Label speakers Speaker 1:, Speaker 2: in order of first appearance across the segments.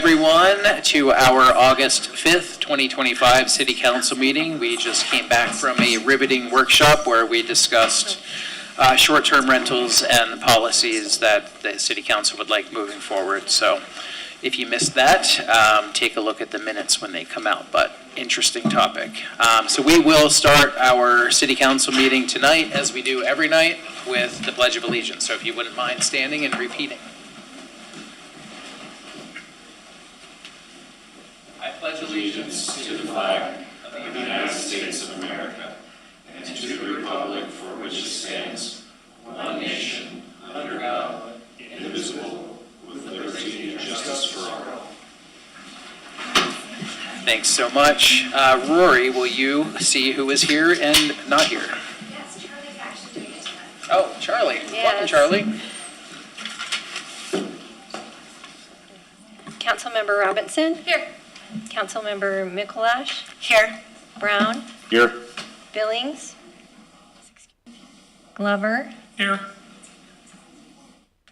Speaker 1: everyone to our August 5th, 2025 City Council meeting. We just came back from a riveting workshop where we discussed short-term rentals and policies that the City Council would like moving forward. So if you missed that, take a look at the minutes when they come out, but interesting topic. So we will start our City Council meeting tonight, as we do every night, with the Pledge of Allegiance. So if you wouldn't mind standing and repeating. I pledge allegiance to the flag of the United States of America and to the republic for which it stands, one nation, under God, indivisible, with liberty and justice for all. Thanks so much. Rory, will you see who is here and not here?
Speaker 2: Yes, Charlie's actually doing it tonight.
Speaker 1: Oh, Charlie.
Speaker 2: Yes.
Speaker 1: Welcome, Charlie.
Speaker 3: Councilmember Robinson?
Speaker 2: Here.
Speaker 3: Councilmember Mikolash?
Speaker 2: Here.
Speaker 3: Brown?
Speaker 4: Here.
Speaker 3: Billings? Glover?
Speaker 4: Here.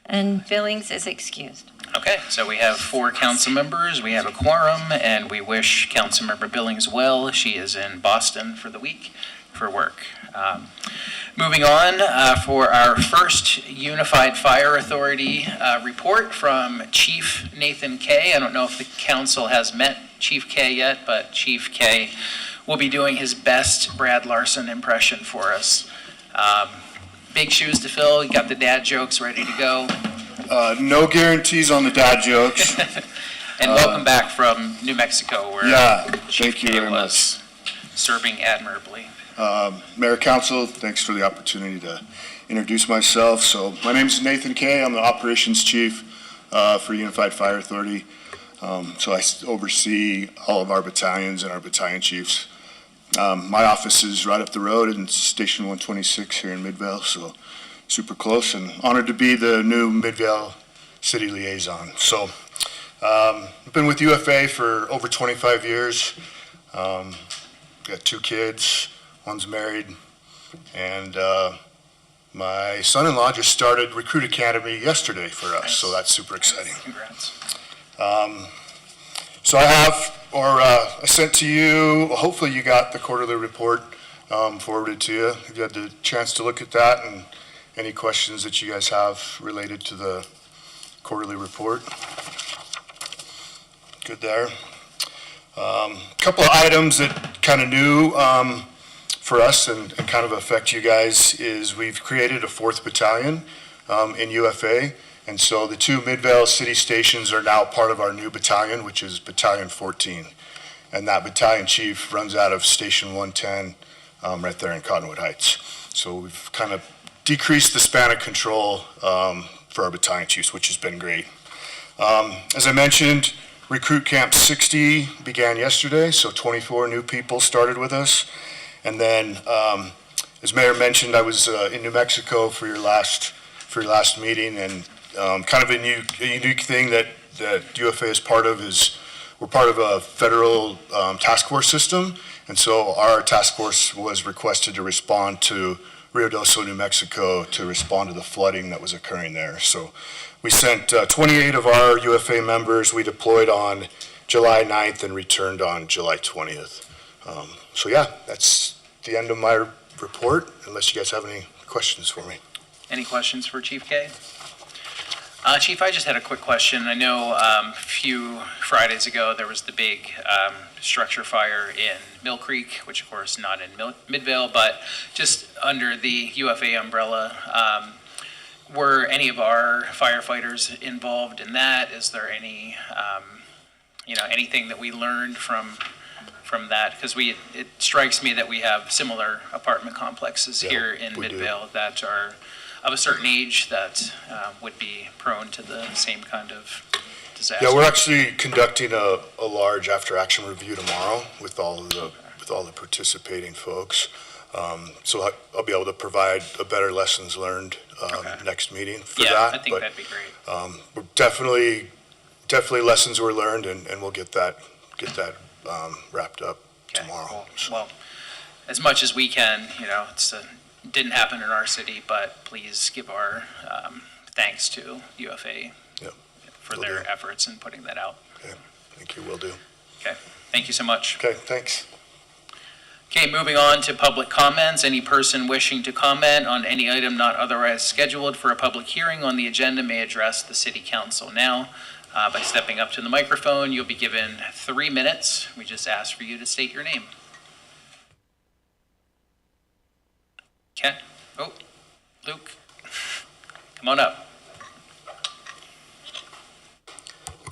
Speaker 3: And Billings is excused.
Speaker 1: Okay, so we have 4 council members, we have a quorum, and we wish Councilmember Billings well. She is in Boston for the week for work. Moving on, for our first Unified Fire Authority report from Chief Nathan Kay. I don't know if the council has met Chief Kay yet, but Chief Kay will be doing his best Brad Larson impression for us. Big shoes to fill. You got the dad jokes ready to go.
Speaker 4: No guarantees on the dad jokes.
Speaker 1: And welcome back from New Mexico, where Chief
Speaker 4: thank you
Speaker 1: Kay
Speaker 4: very
Speaker 1: was serving admirably.
Speaker 4: Mayor, Council, thanks for the opportunity to introduce myself. So my name is Nathan Kay. I'm the Operations Chief for Unified Fire Authority. So I oversee all of our battalions and our battalion chiefs. My office is right up the road in Station 126 here in Midvale, so super close, and honored to be the new Midvale City Liaison. So I've been with UFA for over 25 years. Got 2 kids, one's married, and my son-in-law just started Recruit Academy yesterday for us, so that's super exciting.
Speaker 1: Congrats.
Speaker 4: So I have, I sent to you, hopefully you got the quarterly report forwarded to you. If you had the chance to look at that and any questions that you guys have related to the quarterly report. Good there. Couple of items that kind of new for us and kind of affect you guys is we've created a 4th battalion in UFA. And so the 2 Midvale city stations are now part of our new battalion, which is Battalion 14. And that battalion chief runs out of Station 110 right there in Cottonwood Heights. So we've kind of decreased the span of control for our battalion chiefs, which has been great. As I mentioned, Recruit Camp 60 began yesterday, so 24 new people started with us. And then, as Mayor mentioned, I was in New Mexico for your last meeting, and kind of a unique thing that UFA is part of is we're part of a federal task force system, and so our task force was requested to respond to Ruidoso, New Mexico, to respond to the flooding that was occurring there. So we sent 28 of our UFA members. We deployed on July 9th and returned on July 20th. So yeah, that's the end of my report, unless you guys have any questions for me.
Speaker 1: Any questions for Chief Kay? Chief, I just had a quick question. I know a few Fridays ago there was the big structure fire in Mill Creek, which of course not in Midvale, but just under the UFA umbrella. Were any of our firefighters involved in that? Is there any, anything that we learned from that? Because it strikes me that we have similar apartment complexes here in Midvale that are of a certain age that would be prone to the same kind of disaster.
Speaker 4: Yeah, we're actually conducting a large after-action review tomorrow with all the participating folks. So I'll be able to provide a better lessons learned next meeting for that.
Speaker 1: Yeah, I think that'd be great.
Speaker 4: We're definitely lessons were learned, and we'll get that wrapped up tomorrow.
Speaker 1: Cool.
Speaker 4: So.
Speaker 1: Well, as much as we can, didn't happen in our city, but please give our thanks to UFA for their efforts in putting that out.
Speaker 4: Okay, thank you, will do.
Speaker 1: Okay, thank you so much.
Speaker 4: Okay, thanks.
Speaker 1: Okay, moving on to public comments. Any person wishing to comment on any item not otherwise scheduled for a public hearing on the agenda may address the city council now. By stepping up to the microphone, you'll be given 3 minutes. We just ask for you to state your name. Ken? Oh, Luke? Come on up.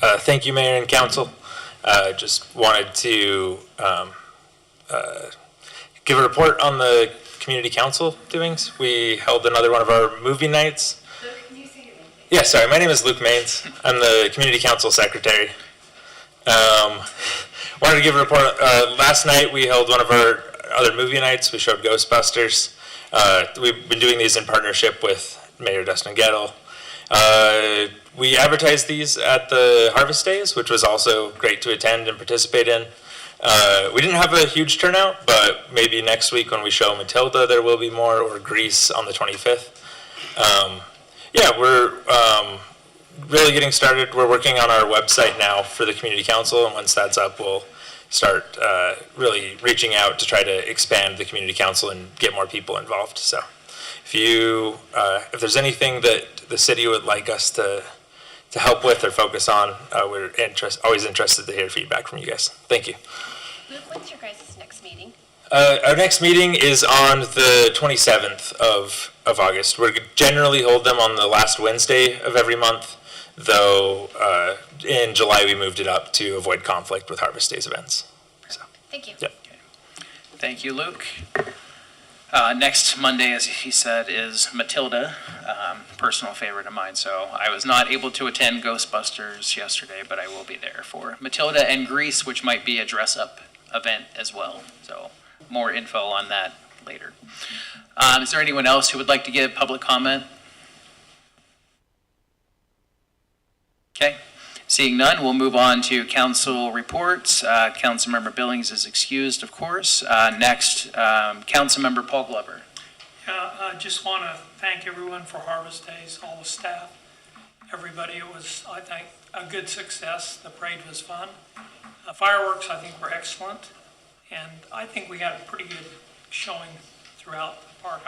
Speaker 5: Thank you, Mayor and Council. Just wanted to give a report on the Community Council doings. We held another one of our movie nights.
Speaker 2: Luke, can you say your name, please?
Speaker 5: Yeah, sorry, my name is Luke Maines. I'm the Community Council Secretary. Wanted to give a report. Last night we held one of our other movie nights. We showed Ghostbusters. We've been doing these in partnership with Mayor Dustin Gettle. We advertised these at the Harvest Days, which was also great to attend and participate in. We didn't have a huge turnout, but maybe next week when we show Matilda, there will be more, or Grease on the 25th. Yeah, we're really getting started. We're working on our website now for the Community Council, and once that's up, we'll start really reaching out to try to expand the Community Council and get more people involved. So if there's anything that the city would like us to help with or focus on, we're always interested to hear feedback from you guys. Thank you.
Speaker 3: Luke, when's your guys' next meeting?
Speaker 5: Our next meeting is on the 27th of August. We generally hold them on the last Wednesday of every month, though in July we moved it up to avoid conflict with Harvest Days events. So,
Speaker 3: Thank you.
Speaker 5: yep.
Speaker 1: Thank you, Luke. Next Monday, as he said, is Matilda, personal favorite of mine. So I was not able to attend Ghostbusters yesterday, but I will be there for Matilda and Grease, which might be a dress-up event as well. So more info on that later. Is there anyone else who would like to give public comment? Okay. Seeing none, we'll move on to council reports. Councilmember Billings is excused, of course. Next, Councilmember Paul Glover.
Speaker 6: Yeah, I just want to thank everyone for Harvest Days, all the staff, everybody. It was, I think, a good success. The parade was fun. Fireworks, I think, were excellent. And I think we had a pretty good showing throughout the park.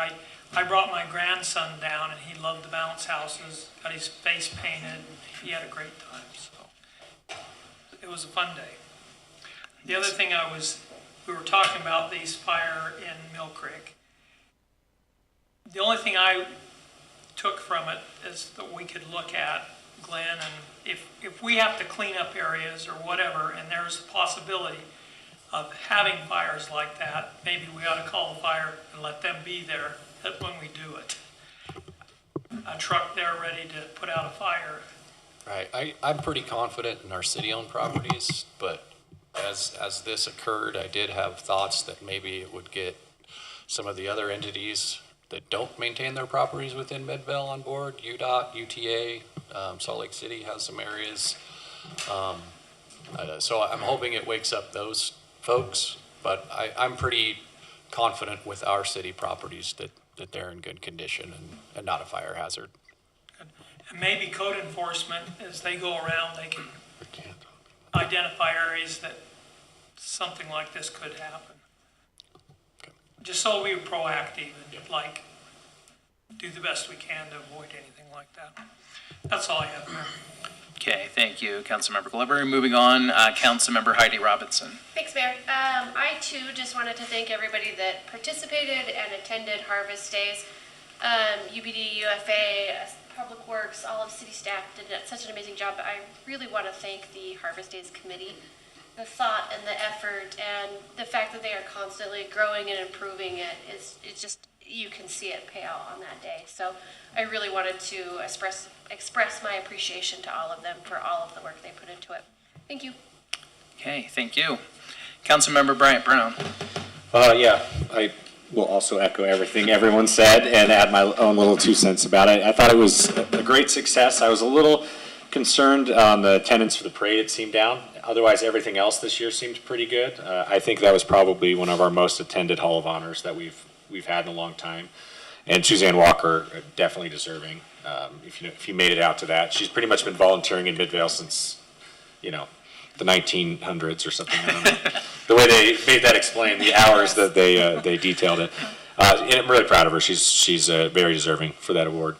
Speaker 6: I brought my grandson down, and he loved the bounce houses, got his face painted. He had a great time, so it was a fun day. The other thing we were talking about these fire in Mill Creek. The only thing I took from it is that we could look at, Glenn, and if we have to clean up areas or whatever, and there's a possibility of having fires like that, maybe we ought to call the fire and let them be there when we do it. A truck there ready to put out a fire.
Speaker 7: Right, I'm pretty confident in our city-owned properties, but as this occurred, I did have thoughts that maybe it would get some of the other entities that don't maintain their properties within Midvale on board. UDOT, UTA, Salt Lake City has some areas. So I'm hoping it wakes up those folks, but I'm pretty confident with our city properties that they're in good condition and not a fire hazard.
Speaker 6: And maybe code enforcement, as they go around, they can identify areas that something like this could happen. Just so we're proactive and like do the best we can to avoid anything like that. That's all I have, Mayor.
Speaker 1: Okay, thank you, Councilmember Glover. Moving on, Councilmember Heidi Robinson.
Speaker 2: Thanks, Mayor. I too just wanted to thank everybody that participated and attended Harvest Days. UBD, UFA, Public Works, all of city staff did such an amazing job. I really want to thank the Harvest Days Committee. The thought and the effort and the fact that they are constantly growing and improving it's just, you can see it pay out on that day. So I really wanted to express my appreciation to all of them for all of the work they put into it. Thank you.
Speaker 1: Okay, thank you. Councilmember Bryant Brown.
Speaker 8: Yeah, I will also echo everything everyone said and add my own little 2 cents about it. I thought it was a great success. I was a little concerned on the attendance for the parade. It seemed down. Otherwise, everything else this year seemed pretty good. I think that was probably one of our most attended Hall of Honors that we've had in a long time. And Suzanne Walker, definitely deserving. If you made it out to that, she's pretty much been volunteering in Midvale since, the 1900s or something. I don't know. The way they made that explain, the hours that they detailed it. And I'm really proud of her. She's very deserving for that award.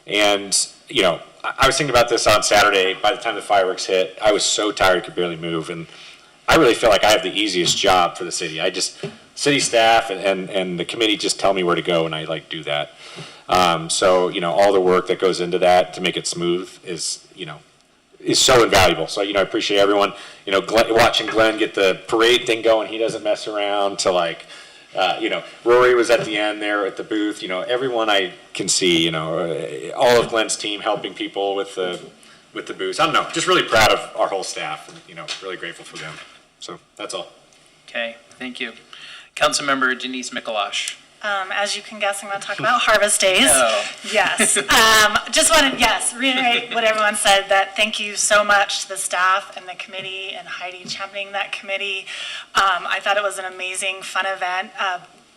Speaker 8: And, you know, I was thinking about this on Saturday. By the time the fireworks hit, I was so tired I could barely move. And I really feel like I have the easiest job for the city. City staff and the committee just tell me where to go, and I like do that. So, you know, all the work that goes into that to make it smooth is so invaluable. So, you know, I appreciate everyone, you know, watching Glenn get the parade thing going. He doesn't mess around to like, you know, Rory was at the end there at the booth, you know, everyone I can see, you know, all of Glenn's team helping people with the booths. I don't know, just really proud of our whole staff and, you know, really grateful for them. So that's all.
Speaker 1: Okay, thank you. Councilmember Denise Mikalash.
Speaker 9: As you can guess, I'm going to talk about Harvest Days.
Speaker 1: Oh.
Speaker 9: Yes. Just want to, reiterate what everyone said, that thank you so much to the staff and the committee and Heidi championing that committee. I thought it was an amazing, fun event.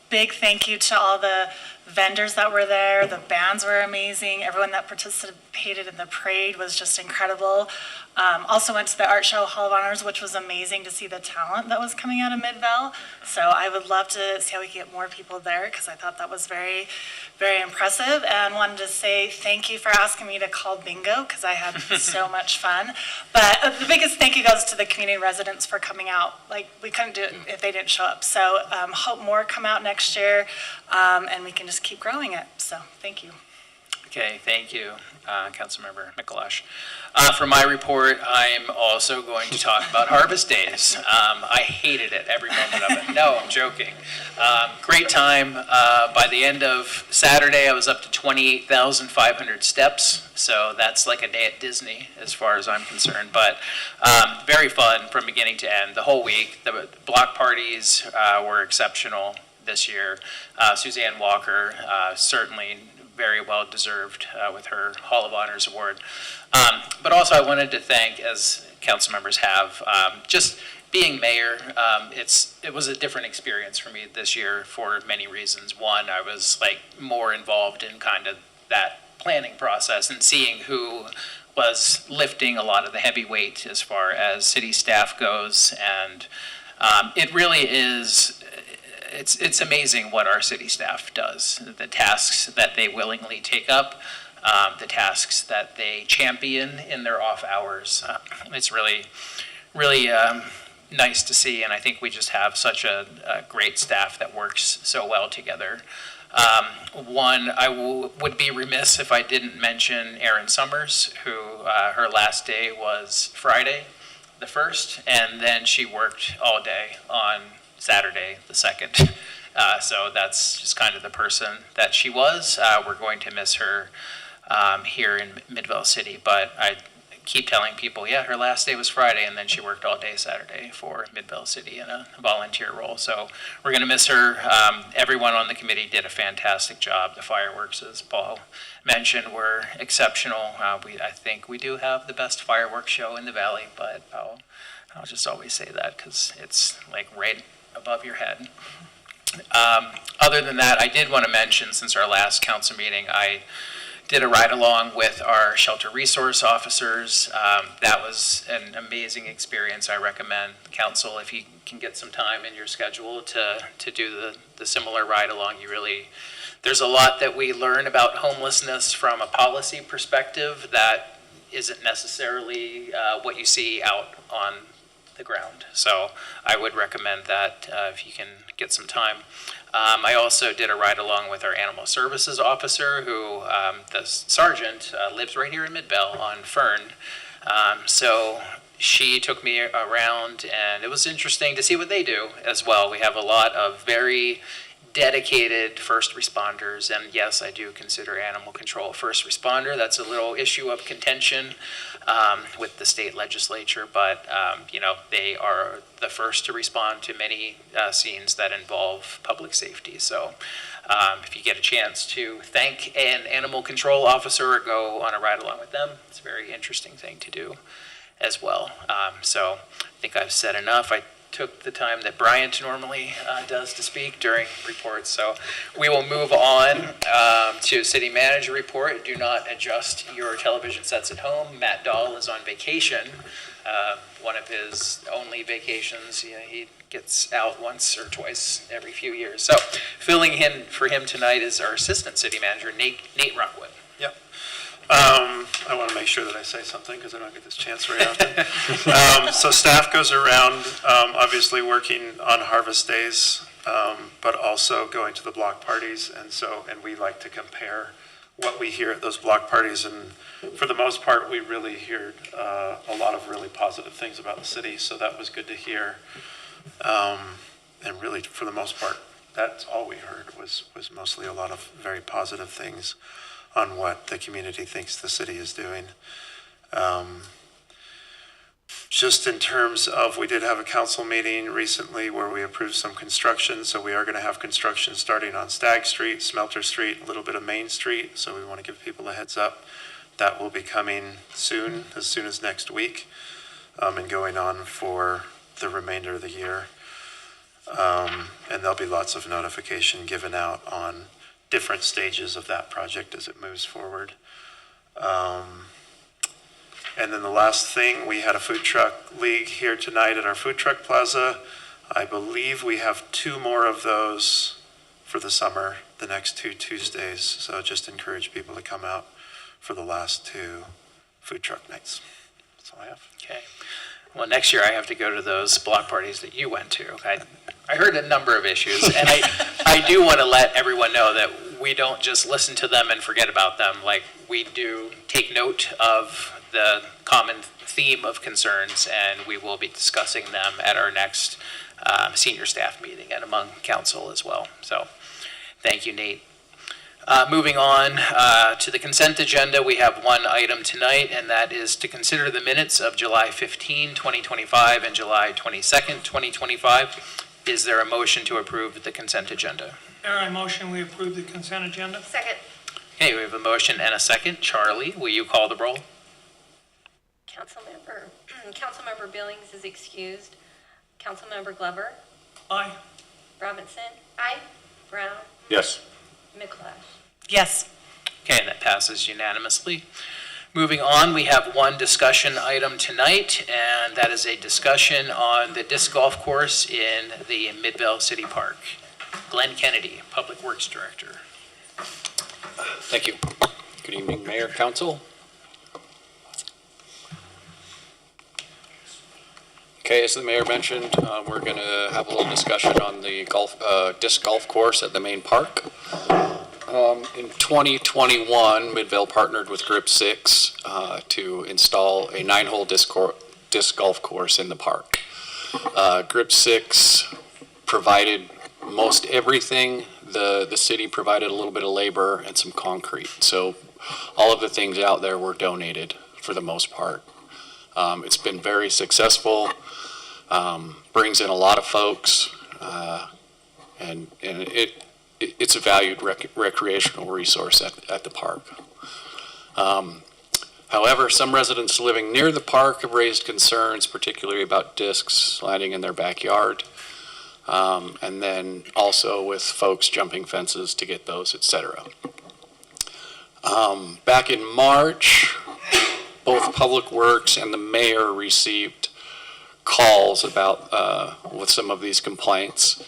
Speaker 9: Big thank you to all the vendors that were there. The bands were amazing. Everyone that participated in the parade was just incredible. Also went to the art show Hall of Honors, which was amazing to see the talent that was coming out of Midvale. So I would love to see how we can get more people there, because I thought that was very, very impressive. And wanted to say thank you for asking me to call bingo, because I had so much fun. But the biggest thank you goes to the community residents for coming out. Like, we couldn't do it if they didn't show up. So hope more come out next year, and we can just keep growing it. So thank you.
Speaker 1: Okay, thank you, Councilmember Mikalash. For my report, I'm also going to talk about Harvest Days. I hated it, every moment of it. No, I'm joking. Great time. By the end of Saturday, I was up to 28,500 steps, so that's like a day at Disney as far as I'm concerned. But very fun from beginning to end. The whole week, the block parties were exceptional this year. Suzanne Walker, certainly very well deserved with her Hall of Honors award. But also I wanted to thank, as council members have, just being mayor, it was a different experience for me this year for many reasons. One, I was like more involved in kind of that planning process and seeing who was lifting a lot of the heavy weight as far as city staff goes. And it really is, it's amazing what our city staff does, the tasks that they willingly take up, the tasks that they champion in their off hours. It's really, really nice to see, and I think we just have such a great staff that works so well together. One, I would be remiss if I didn't mention Erin Summers, who her last day was Friday, the 1st, and then she worked all day on Saturday, the 2nd. So that's just kind of the person that she was. We're going to miss her here in Midvale City, but I keep telling people, yeah, her last day was Friday, and then she worked all day Saturday for Midvale City in a volunteer role. So we're going to miss her. Everyone on the committee did a fantastic job. The fireworks, as Paul mentioned, were exceptional. I think we do have the best fireworks show in the valley, but I'll just always say that because it's like right above your head. Other than that, I did want to mention, since our last council meeting, I did a ride-along with our shelter resource officers. That was an amazing experience. I recommend council, if you can get some time in your schedule to do the similar ride-along. There's a lot that we learn about homelessness from a policy perspective that isn't necessarily what you see out on the ground. So I would recommend that if you can get some time. I also did a ride along with our animal services officer, who the sergeant lives right here in Midvale on Fern. So she took me around, and it was interesting to see what they do as well. We have a lot of very dedicated first responders, and yes, I do consider animal control a first responder. That's a little issue of contention with the state legislature, but they are the first to respond to many scenes that involve public safety. So if you get a chance to thank an animal control officer or go on a ride along with them, it's a very interesting thing to do as well. So I think I've said enough. I took the time that Bryant normally does to speak during reports. So we will move on to city manager report. Do not adjust your television sets at home. Matt Dahl is on vacation. One of his only vacations. He gets out once or twice every few years. So filling in for him tonight is our assistant city manager, Nate Rockwood.
Speaker 10: Yep. I want to make sure that I say something because I don't get this chance very often. So staff goes around, obviously working on harvest days, but also going to the block parties. And we like to compare what we hear at those block parties. And for the most part, we really heard a lot of really positive things about the city. So that was good to hear. And really, for the most part, that's all we heard was mostly a lot of very positive things on what the community thinks the city is doing. Just in terms of, we did have a council meeting recently where we approved some construction. So we are going to have construction starting on Stagg Street, Smelter Street, a little bit of Main Street. So we want to give people a heads up. That will be coming soon as next week, and going on for the remainder of the year. And there'll be lots of notification given out on different stages of that project as it moves forward. And then the last thing, we had a food truck league here tonight at our food truck plaza. I believe we have 2 more of those for the summer, the next 2 Tuesdays. So just encourage people to come out for the last 2 food truck nights. That's all I have.
Speaker 1: Okay. Well, next year I have to go to those block parties that you went to. I heard a number of issues, and I do want to let everyone know that we don't just listen to them and forget about them. Like, we do take note of the common theme of concerns, and we will be discussing them at our next senior staff meeting and among council as well. So, thank you, Nate. Moving on to the consent agenda, we have one item tonight, and that is to consider the minutes of July 15, 2025 and July 22nd, 2025. Is there a motion to approve the consent agenda?
Speaker 6: Mayor, I motion we approve the consent agenda.
Speaker 2: Second.
Speaker 1: Okay, we have a motion and a second. Charlie, will you call the roll?
Speaker 3: Councilmember Billings is excused. Councilmember Glover,
Speaker 6: Aye.
Speaker 3: Robinson,
Speaker 2: Aye.
Speaker 3: Brown,
Speaker 8: Yes.
Speaker 3: Micklash.
Speaker 9: Yes.
Speaker 1: Okay, that passes unanimously. Moving on, we have one discussion item tonight, and that is a discussion on the disc golf course in the Midvale City Park. Glenn Kennedy, Public Works Director.
Speaker 7: Thank you. Good evening, Mayor, Council. Okay, as the mayor mentioned, we're going to have a little discussion on the disc golf course at the main park. In 2021, Midvale partnered with Grip 6 to install a 9-hole disc golf course in the park. Grip 6 provided most everything. The city provided a little bit of labor and some concrete. So all of the things out there were donated for the most part. It's been very successful, brings in a lot of folks, and it's a valued recreational resource at the park. However, some residents living near the park have raised concerns, particularly about discs landing in their backyard, and then also with folks jumping fences to get those, etc. Back in March, both Public Works and the mayor received calls about with some of these complaints.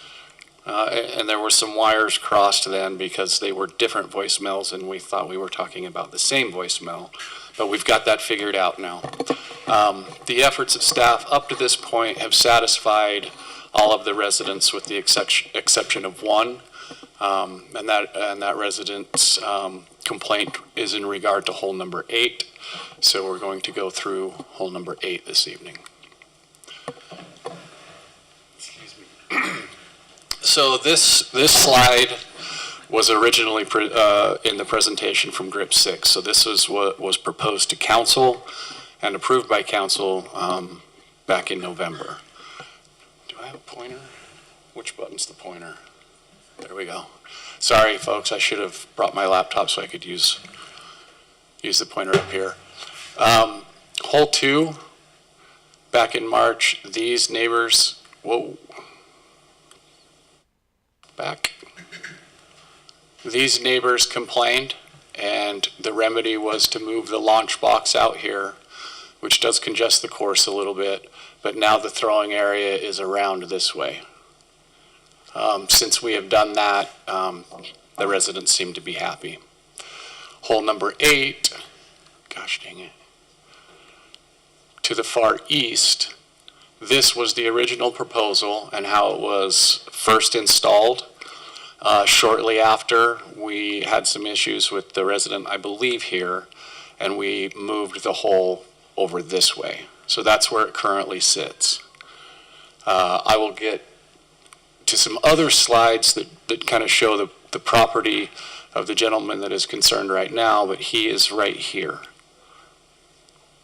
Speaker 7: And there were some wires crossed then because they were different voicemails and we thought we were talking about the same voicemail. But we've got that figured out now. The efforts of staff up to this point have satisfied all of the residents with the exception of one. And that resident's complaint is in regard to hole number 8. So we're going to go through hole number 8 this evening. So this slide was originally in the presentation from Grip 6. So this is what was proposed to council and approved by council back in November. Do I have a pointer? Which button's the pointer? There we go. Sorry, folks, I should have brought my laptop so I could use the pointer up here. Hole 2, back in March, these neighbors Whoa. Back. These neighbors complained, and the remedy was to move the launch box out here, which does congest the course a little bit, but now the throwing area is around this way. Since we have done that, the residents seem to be happy. Hole number 8, gosh dang it, to the far east, this was the original proposal and how it was first installed. Shortly after, we had some issues with the resident, I believe here, and we moved the hole over this way. So that's where it currently sits. I will get to some other slides that kind of show the property of the gentleman that is concerned right now, but he is right here.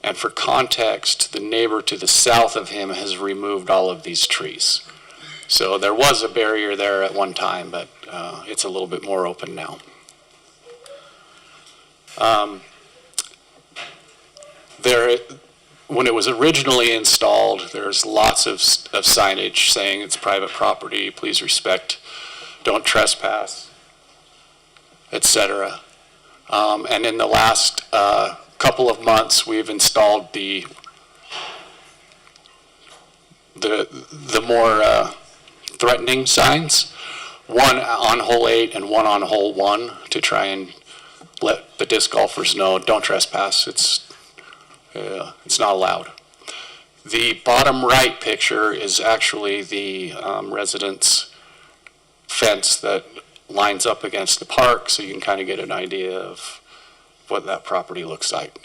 Speaker 7: And for context, the neighbor to the south of him has removed all of these trees. So there was a barrier there at one time, but it's a little bit more open now. When it was originally installed, there's lots of signage saying it's private property, please respect, don't trespass, etc. And in the last couple of months, we've installed the more threatening signs, one on hole 8 and one on hole 1, to try and let the disc golfers know, don't trespass, it's not allowed. The bottom right picture is actually the residence fence that lines up against the park, so you can kind of get an idea of what that property looks like.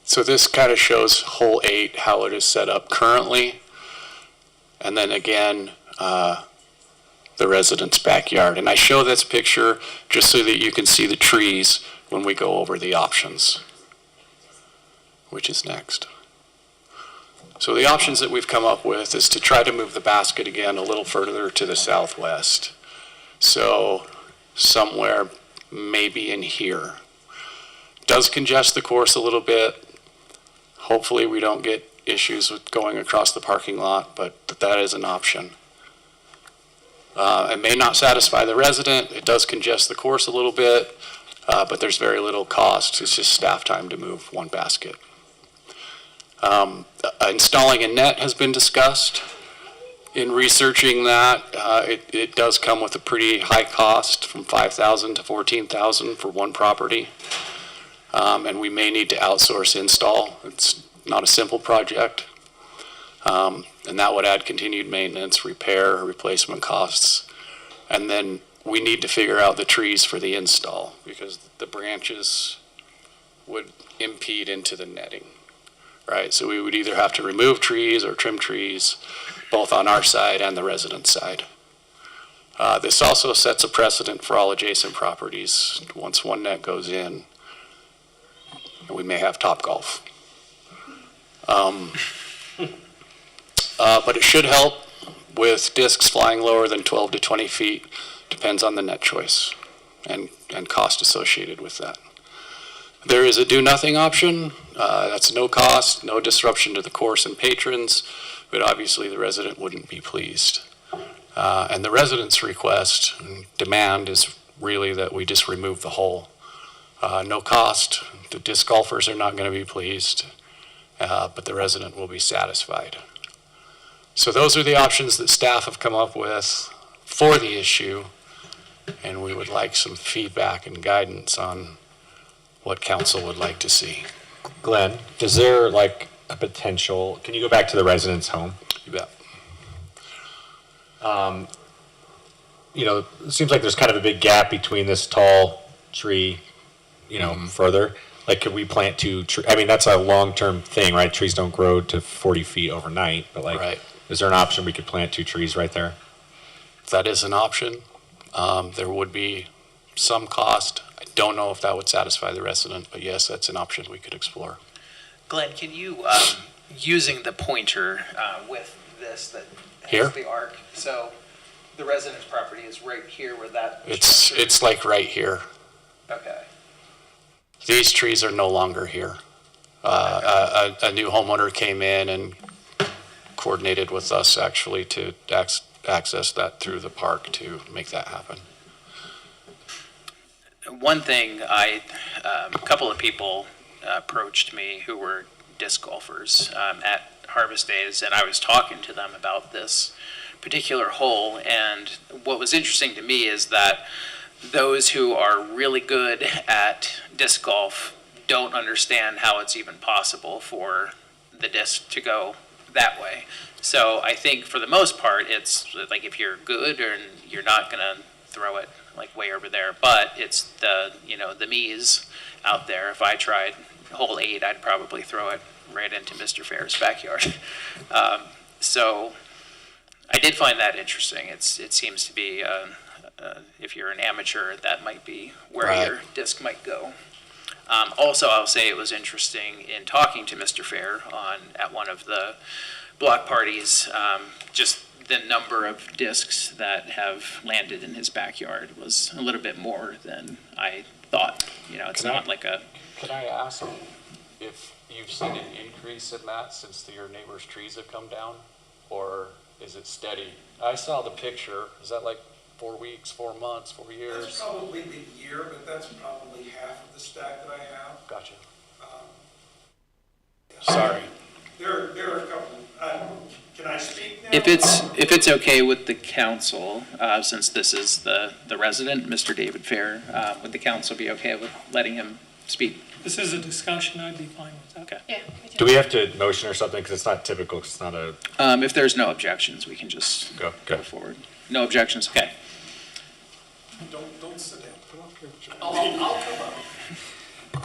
Speaker 7: So this kind of shows hole 8, how it is set up currently. And then again, the resident's backyard. And I show this picture just so that you can see the trees when we go over the options, which is next. So the options that we've come up with is to try to move the basket again a little further to the southwest. So somewhere maybe in here. Does congest the course a little bit. Hopefully we don't get issues with going across the parking lot, but that is an option. It may not satisfy the resident. It does congest the course a little bit, but there's very little cost. It's just staff time to move one basket. Installing a net has been discussed. In researching that, it does come with a pretty high cost, from $5,000 to $14,000 for one property. And we may need to outsource install. It's not a simple project. And that would add continued maintenance, repair, replacement costs. And then we need to figure out the trees for the install, because the branches would impede into the netting, right? So we would either have to remove trees or trim trees, both on our side and the resident's side. This also sets a precedent for all adjacent properties. Once one net goes in, we may have Topgolf. But it should help with discs flying lower than 12 to 20 feet. Depends on the net choice and cost associated with that. There is a do-nothing option. That's no cost, no disruption to the course and patrons, but obviously the resident wouldn't be pleased. And the resident's request and demand is really that we just remove the hole. No cost. The disc golfers are not going to be pleased, but the resident will be satisfied. So those are the options that staff have come up with for the issue, and we would like some feedback and guidance on what council would like to see.
Speaker 8: Glenn, is there like a potential, can you go back to the resident's home?
Speaker 7: You bet.
Speaker 8: You know, it seems like there's kind of a big gap between this tall tree, you know, further. Like, could we plant 2 trees? I mean, that's a long-term thing, right? Trees don't grow to 40 feet overnight, but like,
Speaker 7: Right.
Speaker 8: Is there an option we could plant 2 trees right there?
Speaker 7: That is an option. There would be some cost. I don't know if that would satisfy the resident, but yes, that's an option we could explore.
Speaker 1: Glenn, can you, using the pointer with this that
Speaker 7: Here?
Speaker 1: has the arc, so the residence property is right here where that.
Speaker 7: It's like right here.
Speaker 1: Okay.
Speaker 7: These trees are no longer here. A new homeowner came in and coordinated with us actually to access that through the park to make that happen.
Speaker 1: One thing, a couple of people approached me who were disc golfers at Harvest Days, and I was talking to them about this particular hole. And what was interesting to me is that those who are really good at disc golf don't understand how it's even possible for the disc to go that way. So I think for the most part, it's like if you're good, and you're not going to throw it like way over there, but it's the, the me's out there. If I tried hole 8, I'd probably throw it right into Mr. Fair's backyard. So I did find that interesting. It seems to be, if you're an amateur, that might be where
Speaker 7: Right.
Speaker 1: your disc might go. Also, I'll say it was interesting in talking to Mr. Fair at one of the block parties, just the number of discs that have landed in his backyard was a little bit more than I thought. It's
Speaker 7: Can I-
Speaker 1: not like a,
Speaker 7: Can I ask if you've seen an increase in that since your neighbor's trees have come down? Or is it steady? I saw the picture. Is that like 4 weeks, 4 months, 4 years?
Speaker 11: That's probably the year, but that's probably half of the stack that I have.
Speaker 7: Gotcha.
Speaker 11: Yeah.
Speaker 7: Sorry.
Speaker 11: There are a couple, can I speak now?
Speaker 1: if it's okay with the council, since this is the resident, Mr. David Fair, would the council be okay with letting him speak?
Speaker 6: This is a discussion, I'd be fine with that.
Speaker 1: Okay.
Speaker 2: Yeah, me too.
Speaker 8: Do we have to motion or something? Because it's not typical, 'cause it's not a.
Speaker 1: If there's no objections, we can just
Speaker 8: Go.
Speaker 1: go forward. No objections, okay.
Speaker 11: Don't sit down. Come up here.
Speaker 6: I'll come up.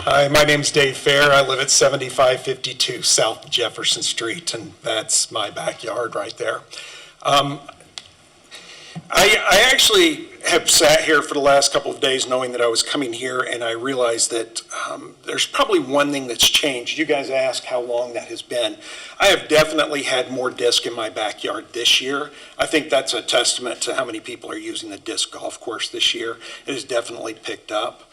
Speaker 11: Hi, my name's Dave Fair. I live at 7552 South Jefferson Street, and that's my backyard right there. I actually have sat here for the last couple of days knowing that I was coming here, and I realized that there's probably one thing that's changed. You guys asked how long that has been. I have definitely had more disc in my backyard this year. I think that's a testament to how many people are using the disc golf course this year. It has definitely picked up.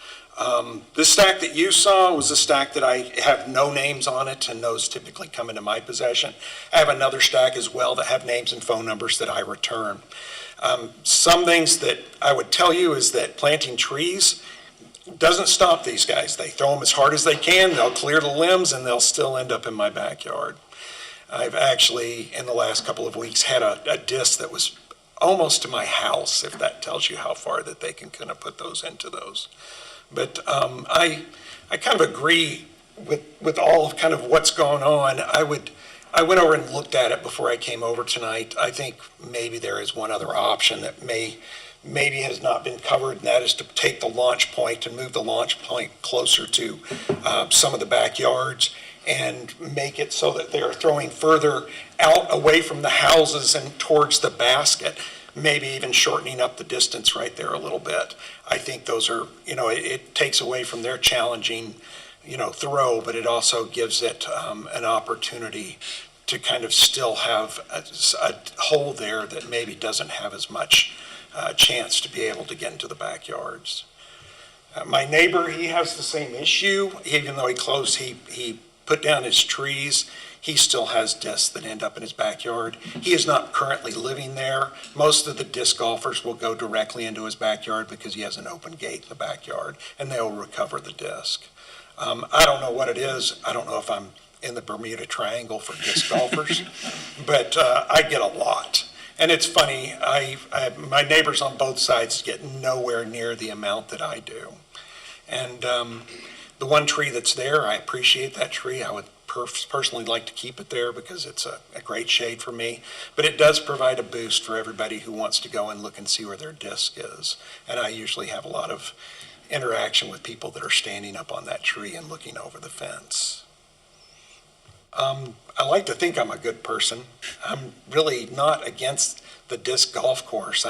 Speaker 11: The stack that you saw was a stack that I have no names on it, and those typically come into my possession. I have another stack as well that have names and phone numbers that I return. Some things that I would tell you is that planting trees doesn't stop these guys. They throw them as hard as they can, they'll clear the limbs, and they'll still end up in my backyard. I've actually, in the last couple of weeks, had a disc that was almost to my house, if that tells you how far that they can kind of put those into those. But I kind of agree with all of kind of what's going on. I went over and looked at it before I came over tonight. I think maybe there is one other option that maybe has not been covered, and that is to take the launch point and move the launch point closer to some of the backyards and make it so that they're throwing further out away from the houses and towards the basket, maybe even shortening up the distance right there a little bit. I think those are, it takes away from their challenging, throw, but it also gives it an opportunity to kind of still have a hole there that maybe doesn't have as much chance to be able to get into the backyards. My neighbor, he has the same issue. Even though he put down his trees, he still has discs that end up in his backyard. He is not currently living there. Most of the disc golfers will go directly into his backyard because he has an open gate in the backyard, and they'll recover the disc. I don't know what it is. I don't know if I'm in the Bermuda Triangle for disc golfers, but I get a lot. And it's funny, my neighbors on both sides get nowhere near the amount that I do. And the one tree that's there, I appreciate that tree. I would personally like to keep it there because it's a great shade for me. But it does provide a boost for everybody who wants to go and look and see where their disc is. And I usually have a lot of interaction with people that are standing up on that tree and looking over the fence. I like to think I'm a good person. I'm really not against the disc golf course.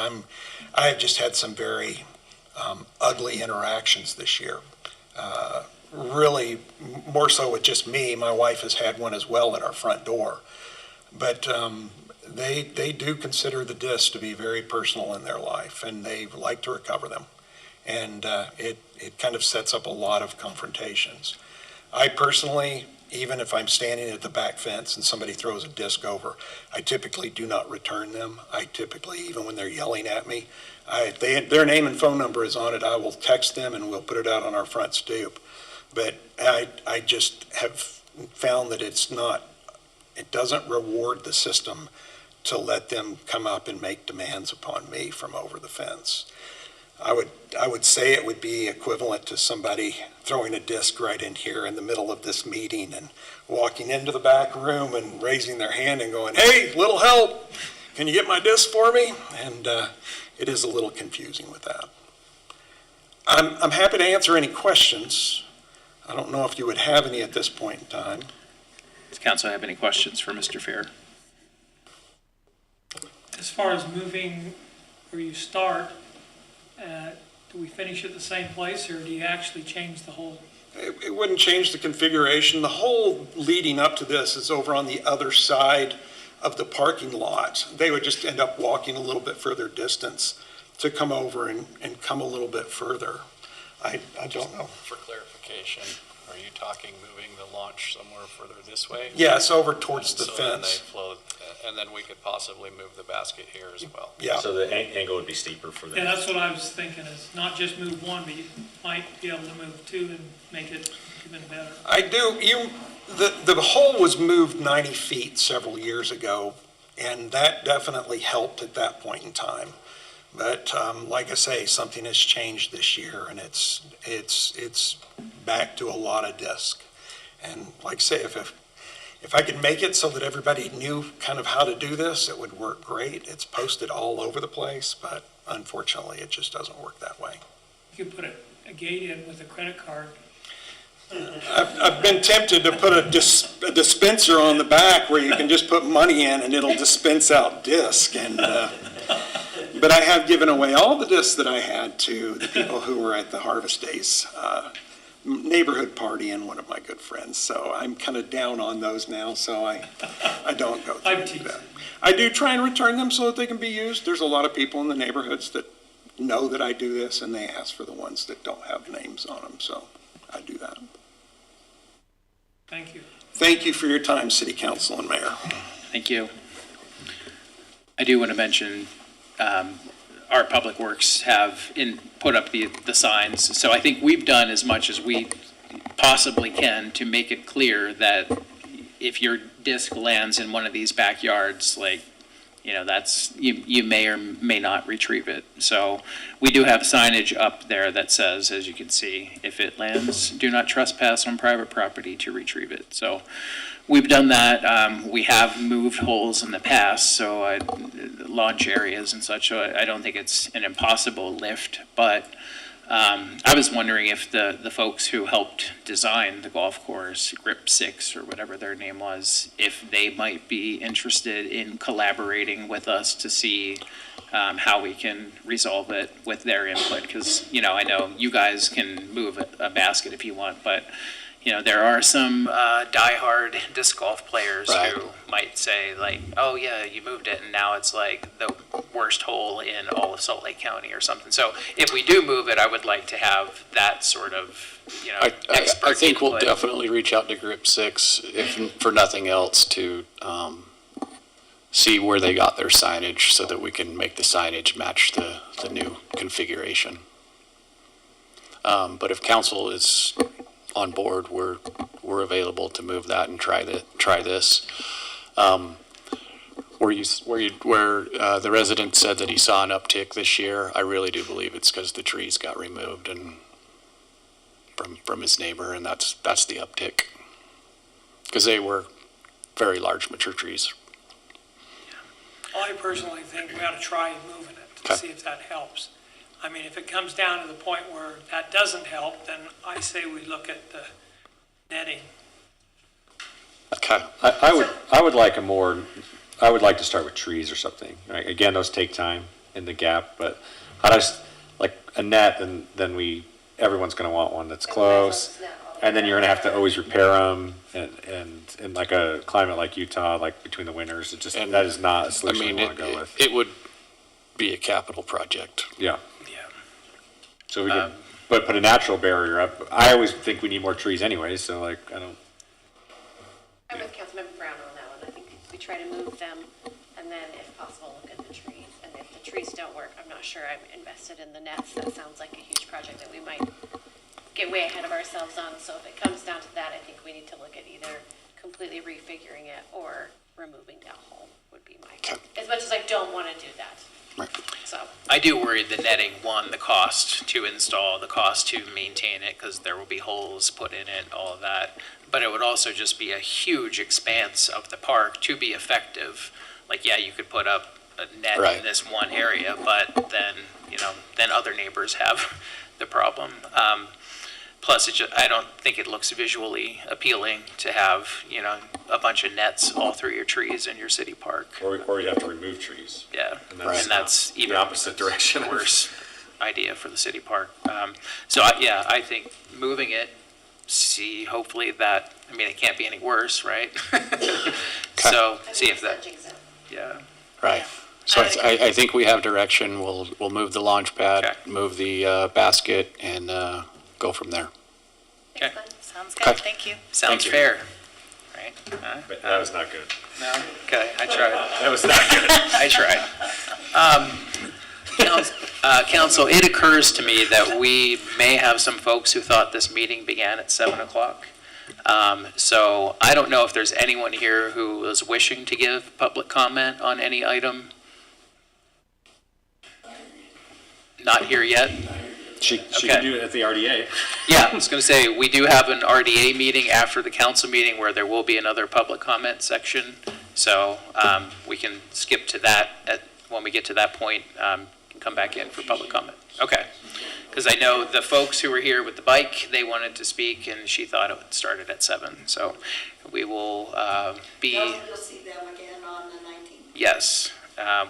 Speaker 11: I've just had some very ugly interactions this year. Really, more so with just me. My wife has had one as well at our front door. But they do consider the discs to be very personal in their life, and they like to recover them. And it kind of sets up a lot of confrontations. I personally even if I'm standing at the back fence and somebody throws a disc over, I typically do not return them. I typically, even when they're yelling at me, their name and phone number is on it. I will text them and we'll put it out on our front stoop. But I just have found that it doesn't reward the system to let them come up and make demands upon me from over the fence. I would say it would be equivalent to somebody throwing a disc right in here in the middle of this meeting and walking into the back room and raising their hand and going, "Hey, little help, can you get my disc for me?" And it is a little confusing with that. I'm happy to answer any questions. I don't know if you would have any at this point in time.
Speaker 1: Does council have any questions for Mr. Fair?
Speaker 6: As far as moving where you start, do we finish at the same place, or do you actually change the whole?
Speaker 11: It wouldn't change the configuration. The whole leading up to this is over on the other side of the parking lot. They would just end up walking a little bit further distance to come over and come a little bit further. I don't know.
Speaker 7: For clarification, are you talking moving the launch somewhere further this way?
Speaker 11: Yes, over towards the
Speaker 7: So then they
Speaker 11: fence.
Speaker 7: flow, and then we could possibly move the basket here as well.
Speaker 11: Yeah.
Speaker 8: So the angle would be steeper for
Speaker 6: Yeah,
Speaker 8: them.
Speaker 6: that's what I was thinking, is not just move one, but you might be able to move two and make it even better.
Speaker 11: I do. The hole was moved 90 feet several years ago, and that definitely helped at that point in time. But like I say, something has changed this year, and it's back to a lot of disc. And like I say, if I could make it so that everybody knew kind of how to do this, it would work great. It's posted all over the place, but unfortunately, it just doesn't work that way.
Speaker 6: You could put a gate in with a credit card.
Speaker 11: I've been tempted to put a dispenser on the back where you can just put money in and it'll dispense out disc. But I have given away all the discs that I had to the people who were at the Harvest Days neighborhood party and one of my good friends. So I'm kind of down on those now, so I don't go
Speaker 6: I'm
Speaker 11: through
Speaker 6: teasing.
Speaker 11: that. I do try and return them so that they can be used. There's a lot of people in the neighborhoods that know that I do this, and they ask for the ones that don't have names on them, so I do that.
Speaker 6: Thank you.
Speaker 11: Thank you for your time, City Council and Mayor.
Speaker 1: Thank you. I do want to mention, our Public Works have put up the signs. So I think we've done as much as we possibly can to make it clear that if your disc lands in one of these backyards, like, you know, that's, you may or may not retrieve it. So we do have signage up there that says, as you can see, if it lands, do not trespass on private property to retrieve it. So we've done that. We have moved holes in the past, so launch areas and such. So I don't think it's an impossible lift, but I was wondering if the folks who helped design the golf course, Grip 6 or whatever their name was, if they might be interested in collaborating with us to see how we can resolve it with their input. Because, you know, I know you guys can move a basket if you want, but, you know, there are some diehard disc golf players
Speaker 7: Right.
Speaker 1: who might say, like, oh, yeah, you moved it, and now it's like the worst hole in all of Salt Lake County or something. So if we do move it, I would like to have that sort of, you know,
Speaker 7: I
Speaker 1: expert
Speaker 7: think we'll
Speaker 1: input.
Speaker 7: definitely reach out to Grip 6, if for nothing else, to see where they got their signage so that we can make the signage match the new configuration. But if council is on board, we're available to move that and try this. Where the resident said that he saw an uptick this year, I really do believe it's because the trees got removed and from his neighbor, and that's the uptick. Because they were very large mature trees.
Speaker 6: I personally think we ought to try moving it to
Speaker 7: Okay.
Speaker 6: see if that helps. I mean, if it comes down to the point where that doesn't help, then I say we look at the netting.
Speaker 7: Okay.
Speaker 8: I would like to start with trees or something. Right? Again, those take time in the gap, but like a net, and then everyone's going to want one that's close. And then you're going to have to always repair them, and in like a climate like Utah, like between the winters, that is not a solution we want to go with.
Speaker 7: It would be a capital project.
Speaker 8: Yeah.
Speaker 1: Yeah.
Speaker 8: So we could put a natural barrier up. I always think we need more trees anyway, so like, I don't.
Speaker 2: try to move them, and then if possible, look at the trees. And if the trees don't work, I'm not sure I'm invested in the nets. That sounds like a huge project that we might get way ahead of ourselves on. So if it comes down to that, I think we need to look at either completely refiguring it or removing that hole would be my, as much as I don't want to do that. So,
Speaker 1: I do worry the netting, one, the cost to install, the cost to maintain it, because there will be holes put in it, all of that. But it would also just be a huge expanse of the park to be effective. Like, yeah, you could put up a net
Speaker 7: Right.
Speaker 1: in this one area, but then, then other neighbors have the problem. Plus, I don't think it looks visually appealing to have, a bunch of nets all through your trees in your city park.
Speaker 8: Or you'd have to remove trees.
Speaker 1: Yeah,
Speaker 8: And
Speaker 7: that's
Speaker 1: and that's even
Speaker 8: the opposite direction.
Speaker 1: worse idea for the city park. I think moving it, see, hopefully that, it can't be any worse, right? So, see if that, yeah.
Speaker 7: Right. So I think we have direction. We'll move the launch pad,
Speaker 1: Okay.
Speaker 7: move the basket, and go from there.
Speaker 1: Okay.
Speaker 9: Sounds good, thank you.
Speaker 1: Sounds
Speaker 8: you.
Speaker 1: fair, right?
Speaker 8: But that was not good.
Speaker 1: No? Okay, I tried.
Speaker 8: That was not good.
Speaker 1: I tried. Council, it occurs to me that we may have some folks who thought this meeting began at 7 o'clock. So I don't know if there's anyone here who is wishing to give public comment on any item. Not here yet?
Speaker 8: She
Speaker 1: Okay.
Speaker 8: can do it at the RDA.
Speaker 1: Yeah, I was going to say, we do have an RDA meeting after the council meeting where there will be another public comment section. So we can skip to that when we get to that point, can come back in for public comment. Okay. Because I know the folks who were here with the bike, they wanted to speak, and she thought it started at 7. So we will be.
Speaker 12: You'll see them again on the 19th.
Speaker 1: Yes.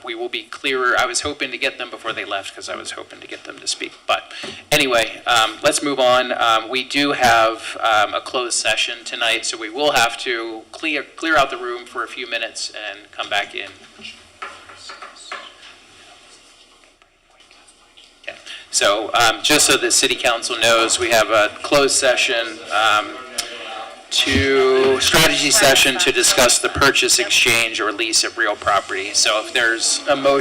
Speaker 1: We will be clearer. I was hoping to get them before they left because I was hoping to get them to speak. But anyway, let's move on. We do have a closed session tonight, so we will have to clear out the room for a few minutes and come back in. Okay. So just so the city council knows, we have a closed session strategy session to discuss the purchase, exchange, or lease of real property. So if there's a motion